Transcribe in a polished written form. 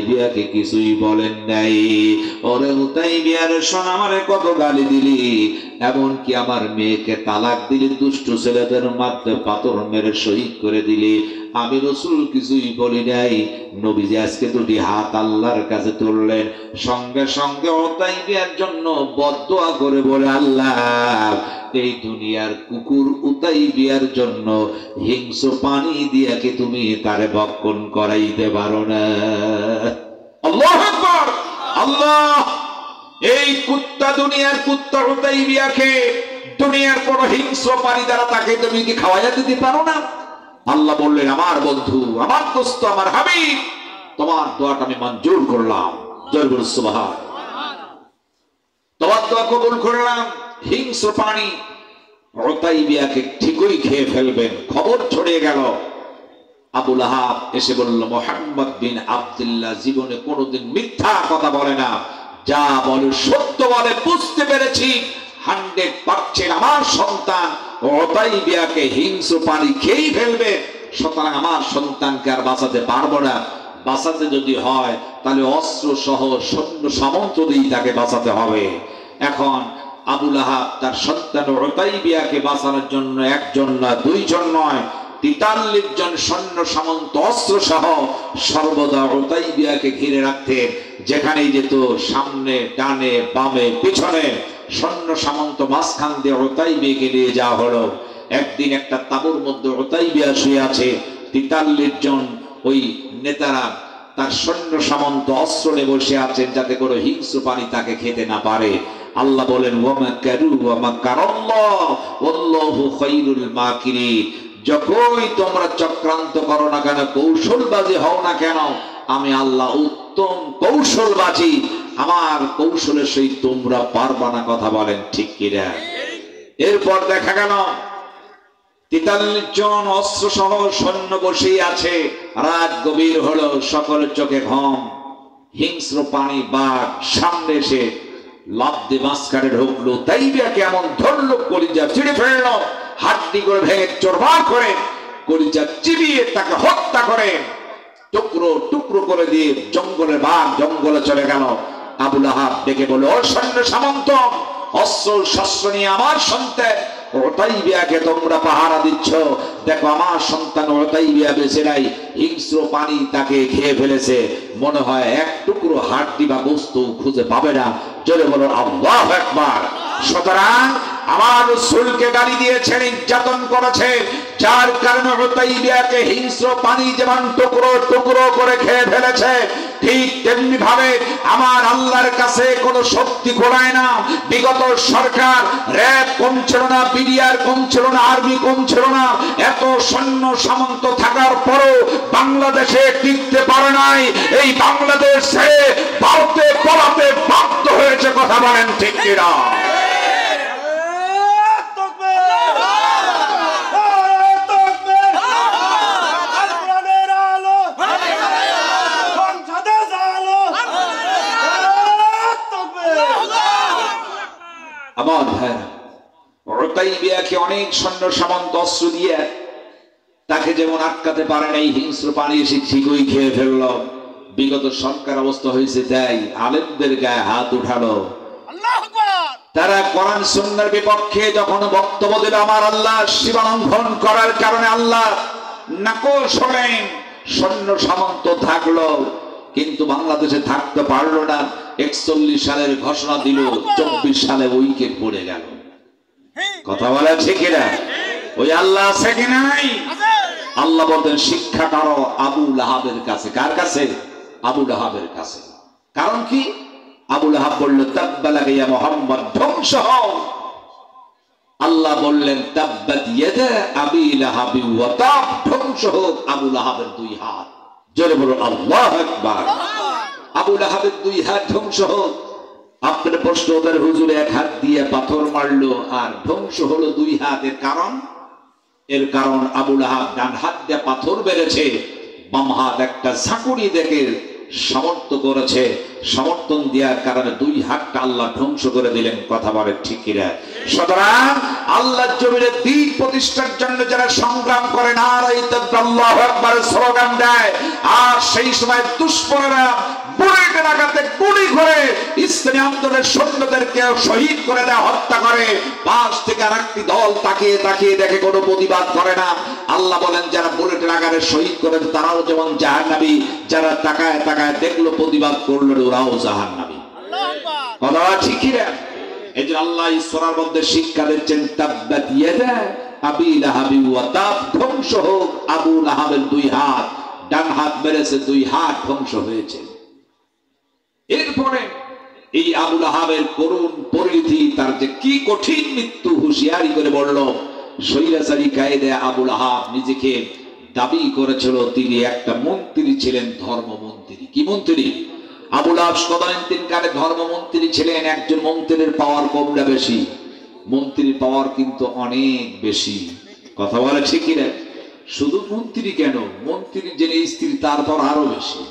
উতাইবিয়াকে কিছুই বলেন নাই। ওরে উতাইবিয়ার শোন, আমারে কত গালি দিলি, এমনকি আমার মেয়েকে তালাক দিলি, দুষ্ট ছেলেদের মাধ্যমে পাথর মেরে শহীদ করে দিলি, আমি রাসূল কিছুই বলি নাই। নবীজি আজকে দুটি হাত আল্লাহর কাছে তুললেন, সঙ্গে সঙ্গে উতাইবিয়ার জন্য বদদোয়া করে বলে, আল্লাহ এই দুনিয়ার কুকুর উতাইবিয়ার জন্য হিংস্র পানি দিয়ে কি তুমি তারে ভক্ষণ করাইতে পারো না? আল্লাহু আকবার। আল্লাহ এই কুত্তা, দুনিয়ার কুত্তা উতাইবিয়াকে দুনিয়ার বড় হিংস্র পানি দ্বারা তাকে তুমি কি খাওয়াইয়া দিতে পারো না? আল্লাহ বললেন, আমার বন্ধু, আমার দোস্ত, আমার হাবিব, তোমার দোয়াটা আমি মঞ্জুর করলাম। জয় বল সুবহান। তোমার দোয়া কবুল করলাম। হিংস্র পানি উতাইবিয়াকে ঠিকই খেয়ে ফেলবেন। খবর ছড়িয়ে গেল। আবু লাহাব এসে বলল, মুহাম্মদ বিন আব্দুল্লাহ জীবনে কোনোদিন মিথ্যা কথা বলে না, যা বলে সত্য বলে, বুঝতে পেরেছি 100% আমার সন্তান উতাইবিয়াকে হিংস্র পানি খেয়ে ফেলবে, সুতরাং আমার সন্তানকে আর বাঁচাতে পারবো না। বাঁচাতে যদি হয় তাহলে অস্ত্র সহ সৈন্য সামন্ত দিয়ে তাকে বাঁচাতে হবে। এখন আবু লাহাব তার সন্তান উতাইবিয়াকে বাঁচানোর জন্য একজন না, দুইজন নয়, 43 জন সৈন্য সামন্ত অস্ত্র সহ সর্বদা উতাইবিয়াকে ঘিরে রাখতেন। যেখানেই যেত, সামনে, ডানে, বামে, পিছনে সৈন্য সামন্ত মাঝখান দিয়ে উতাইবিয়াকে নিয়ে যাওয়া হলো। একদিন একটা তাঁবুর মধ্যে উতাইবিয়া শুয়ে আছে, 43 জন ওই নেতারা তার সৈন্য সামন্ত অস্ত্র নিয়ে বসে আছেন, যাতে করে হিংস্র পানি তাকে খেতে না পারে। আল্লাহ বলেন, ওয়া মাকারু ওয়া মাকারাল্লাহ ওয়াল্লাহু খায়রুল মাকিরিন। যখনই তোমরা চক্রান্ত করো না কেন, কৌশলবাজি হও না কেন, আমি আল্লাহ উত্তম কৌশলবাজি, আমার কৌশলের সহিত তোমরা পারবা না। কথা বলেন ঠিক কিনা? এরপর দেখা গেল 43 জন অস্ত্র সহ সৈন্য বসেই আছে। রাত গভীর হলো, সকলের চোখে ঘুম। হিংস্র পানি বাঘ সামনে এসে লাফ দিয়ে মাঝখানে ঢুকলো, উতাইবিয়াকে এমন ধরলো, কলিজা ছিঁড়ে ফেললো, হাড্ডি করে ভেঙে চোরমার করে কলিজা চিবিয়ে তাকে হত্যা করে টুকরো টুকরো করে দিয়ে জঙ্গলের বাঘ জঙ্গলে চলে গেল। আবু লাহাব ডেকে বলে, ও সৈন্য সামন্ত, অস্ত্র শস্ত্র নিয়ে আমার সন্তান উতাইবিয়াকে তোমরা পাহারা দিচ্ছ, দেখো আমার সন্তান উতাইবিয়া বেঁচে নাই, হিংস্র পানি তাকে খেয়ে ফেলেছে, মনে হয় এক টুকরো হাড্ডি বা গোস্ত খুঁজে পাবে না। জোরে বলো আল্লাহু আকবার। সুতরাং আমার রাসূলকে গালি দিয়েছে, নির্যাতন করেছে, যার কারণে উতাইবিয়াকে হিংস্র পানি যেমন টুকরো টুকরো করে খেয়ে ফেলেছে, ঠিক তেমনি ভাবে আমার আল্লাহর কাছে কোনো শক্তি কোলায় না। বিগত সরকার, র‍্যাব কম ছিল না, বিডিআর কম ছিল না, আর্মি কম ছিল না, এত সৈন্য সামন্ত থাকার পরও বাংলাদেশে টিকতে পারে নাই। এই বাংলাদেশে ভারতে পলাতে বাধ্য হয়েছে। কথা বলেন ঠিক কিনা? আমার ভাইরা, উতাইবিয়াকে অনেক সৈন্য সামন্ত অস্ত্র দিয়ে তাকে যেমন আটকাতে পারে নাই, হিংস্র পানি এসে ঠিকই খেয়ে ফেলল। বিগত সরকার অবস্থা হয়েছে তাই আলেমদের গায়ে হাত উঠালো। তারা কোরআন সুন্নাহর বিপক্ষে যখন বক্তব্য দিল, আমার আল্লাহ সীমালঙ্ঘন করার কারণে আল্লাহ নাকশ হলেন। সৈন্য সামন্ত থাকলো, কিন্তু বাংলাদেশে থাকতে পারলো না। 41 সালের ঘোষণা দিল, 24 সালে উইকেট পড়ে গেল। কথা বলা ঠিক না? ওই আল্লাহ আছে কি নাই? আল্লাহ বলতেন, শিক্ষা করো আবু লাহাবের কাছে। কার কাছে? আবু লাহাবের কাছে। কারণ কি? আবু লাহাব বলল, তাব্বালাকা ইয়া মুহাম্মদ, ধ্বংস হও। আল্লাহ বললেন, তাব্বাত ইয়াদা আবি লাহাবি ওয়া তাব, ধ্বংস হোক আবু লাহাবের দুই হাত। জোরে বলো আল্লাহু আকবার। আবু লাহাবের দুই হাত ধ্বংস হোক। আপনার প্রশ্ন, ওদের হুজুর এক হাত দিয়ে পাথর মারলো আর ধ্বংস হলো দুই হাত, এর কারণ আবু লাহাব ডান হাত দিয়ে পাথর বেড়েছে, বাম হাত একটা ঝাঁকুনি দেখে সমর্থ করেছে, সমর্থন দেওয়ার কারণে দুই হাতটা আল্লাহ ধ্বংস করে দিলেন। কথা বলে ঠিক কিনা? সুতরাং আল্লাহর জমিনে দ্বীন প্রতিষ্ঠার জন্য যারা সংগ্রাম করে, নারায়ে তাকবীর আল্লাহু আকবার স্লোগান দেয়, আর সেই সময় দুশমনেরা বুলেটের আঘাতে গুলি করে ইসলামী আন্দোলনের সৈন্যদেরকে শহীদ করে দেয়, হত্যা করে। পাশ থেকে আরেকটি দল তাকিয়ে তাকিয়ে দেখে, কোনো প্রতিবাদ করে না। আল্লাহ বলেন যারা বুলেটের আঘাতে শহীদ করে তারাও যেমন জাহান্নামী, যারা তাকায় তাকায় দেখলো প্রতিবাদ করলো ওরাও জাহান্নামী। কথা ঠিক না? এই যে আল্লাহ সূরার মধ্যে শিক্ষা দিচ্ছেন, তাব্বাত ইয়াদা আবি লাহাবি ওয়া তাব, ধ্বংস হোক আবু লাহাবের দুই হাত। ডান হাত মেরেছে, দুই হাত ধ্বংস হয়েছে। এরপরে এই আবু লাহাবের করুণ পরিণতি, তার যে কি কঠিন মৃত্যু হুঁশিয়ারি করে বলল। স্বৈরাচারী কায়েদে আবু লাহাব নিজেকে দাবি করেছিল তিনি একটা মন্ত্রী ছিলেন, ধর্মমন্ত্রী। কি মন্ত্রী? আবু লাহাব তদানীন্তনকালে ধর্মমন্ত্রী ছিলেন। একজন মন্ত্রীর পাওয়ার কমটা বেশি, মন্ত্রীর পাওয়ার কিন্তু অনেক বেশি। কথা বলে ঠিক কিনা? শুধু মন্ত্রী কেন, মন্ত্রীর যিনি স্ত্রী তারপর আরো বেশি।